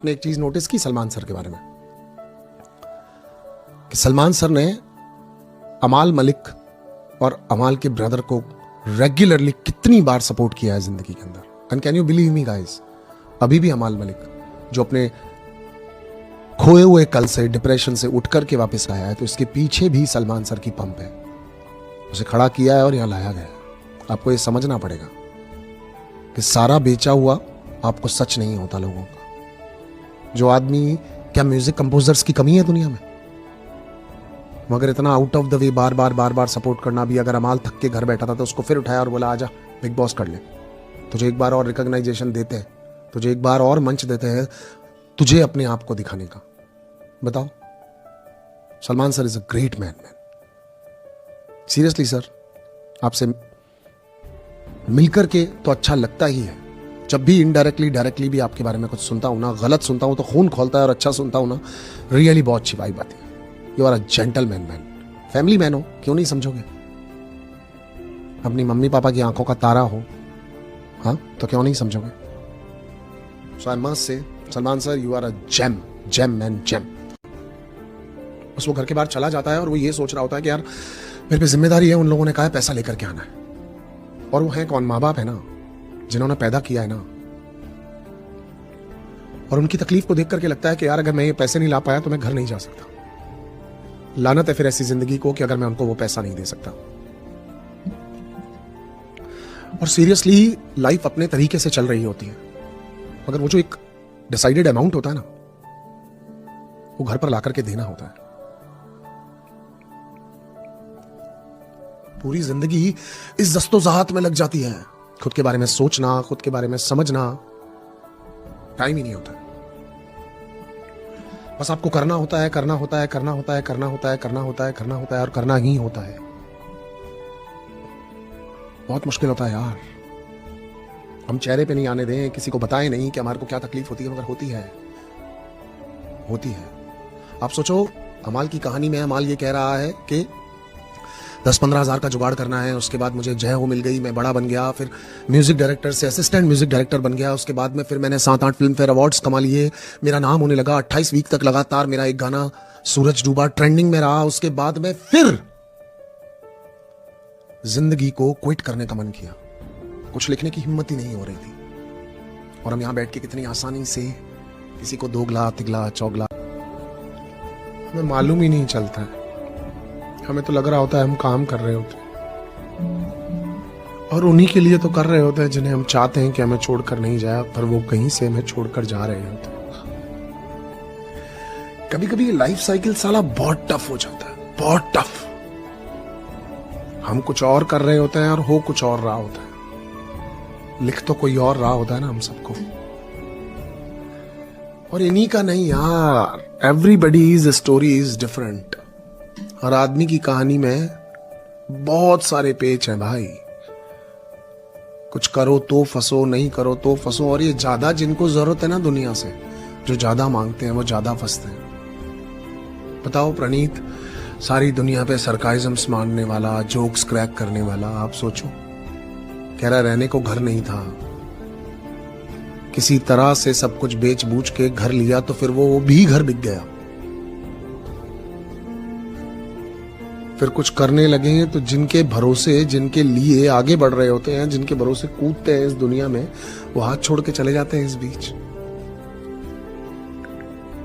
आपने एक चीज नोटिस की सलमान सर के बारे में कि सलमान सर ने अमाल मलिक और अमाल के ब्रदर को रेगुलरली कितनी बार सपोर्ट किया है जिंदगी के अंदर. And can you believe me guys, अभी भी अमाल मलिक जो अपने खोए हुए कल से डिप्रेशन से उठ करके वापस आया है, तो इसके पीछे भी सलमान सर की पंप है. उसे खड़ा किया है और यहां लाया गया है. आपको ये समझना पड़ेगा कि सारा बेचा हुआ आपको सच नहीं होता लोगों का. जो आदमी, क्या म्यूजिक कंपोजर्स की कमी है दुनिया में? मगर इतना out of the way bar bar support करना भी. अगर अमाल थक के घर बैठा था तो उसको फिर उठाया और बोला आजा बिग बॉस कर ले, तुझे एक बार और रिकॉग्नाइजेशन देते हैं, तुझे एक बार और मंच देते हैं तुझे अपने आप को दिखाने का. बताओ, Salman sir is a great man. Seriously sir, आपसे मिलकर के तो अच्छा लगता ही है. जब भी इनडायरेक्टली डायरेक्टली भी आपके बारे में कुछ सुनता हूं ना, गलत सुनता हूं तो खून खोलता है, और अच्छा सुनता हूं ना, रियली बहुत अच्छी वाइब आती है. You are a gentleman man, family man हो, क्यों नहीं समझोगे? अपनी मम्मी पापा की आंखों का तारा हो, हाँ, तो क्यों नहीं समझोगे? सो I must say Salman sir, you are a gem man, gem. बस वो घर के बाहर चला जाता है और वो ये सोच रहा होता है कि यार मेरे पे जिम्मेदारी है, उन लोगों ने कहा है पैसा लेकर के आना है. और वो है कौन? माँ बाप है ना, जिन्होंने पैदा किया है ना. और उनकी तकलीफ को देख करके लगता है कि यार अगर मैं ये पैसे नहीं ला पाया तो मैं घर नहीं जा सकता. लानत है फिर ऐसी जिंदगी को कि अगर मैं उनको वो पैसा नहीं दे सकता. और सीरियसली लाइफ अपने तरीके से चल रही होती है, मगर वो जो एक डिसाइडेड अमाउंट होता है ना, वो घर पर लाकर के देना होता है. पूरी जिंदगी इस जस्तोजहत में लग जाती है. खुद के बारे में सोचना, खुद के बारे में समझना टाइम ही नहीं होता. बस आपको करना होता है, करना होता है, करना होता है, करना होता है, करना होता है, करना होता है, और करना ही होता है. बहुत मुश्किल होता है यार. हम चेहरे पे नहीं आने दें, किसी को बताएं नहीं कि हमारे को क्या तकलीफ होती है, मगर होती है, होती है. आप सोचो, अमाल की कहानी में अमाल ये कह रहा है कि 10-15 हज़ार का जुगाड़ करना है, उसके बाद मुझे जय हो मिल गई, मैं बड़ा बन गया, फिर म्यूजिक डायरेक्टर से असिस्टेंट म्यूजिक डायरेक्टर बन गया, उसके बाद में फिर मैंने 7-8 फिल्म फेयर अवार्ड्स कमा लिए, मेरा नाम होने लगा. 28 वीक तक लगातार मेरा एक गाना सूरज डूबा ट्रेंडिंग में रहा. उसके बाद में फिर जिंदगी को क्विट करने का मन किया. कुछ लिखने की हिम्मत ही नहीं हो रही थी. और हम यहां बैठ के कितनी आसानी से किसी को दोगला तिगला चौगला, हमें मालूम ही नहीं चलता है. हमें तो लग रहा होता है हम काम कर रहे होते हैं, और उन्हीं के लिए तो कर रहे होते हैं जिन्हें हम चाहते हैं कि हमें छोड़कर नहीं जाए, पर वो कहीं से हमें छोड़कर जा रहे होते हैं. कभी कभी लाइफ साइकिल साला बहुत टफ हो जाता है, बहुत टफ. हम कुछ और कर रहे होते हैं और हो कुछ और रहा होता है. लिख तो कोई और रहा होता है ना हम सबको. और इन्हीं का नहीं यार, एवरीबडीज स्टोरी इज डिफरेंट. हर आदमी की कहानी में बहुत सारे पेच हैं भाई. कुछ करो तो फंसो, नहीं करो तो फंसो. और ये ज्यादा जिनको जरूरत है ना दुनिया से, जो ज्यादा मांगते हैं वो ज्यादा फंसते हैं. बताओ प्रणीत, सारी दुनिया पे सरकाइजम्स मारने वाला, जोक्स क्रैक करने वाला, आप सोचो, कह रहा रहने को घर नहीं था, किसी तरह से सब कुछ बेच बूझ के घर लिया, तो फिर वो भी घर बिक गया. फिर कुछ करने लगे हैं तो जिनके भरोसे, जिनके लिए आगे बढ़ रहे होते हैं, जिनके भरोसे कूदते हैं इस दुनिया में, वो हाथ छोड़ के चले जाते हैं इस बीच.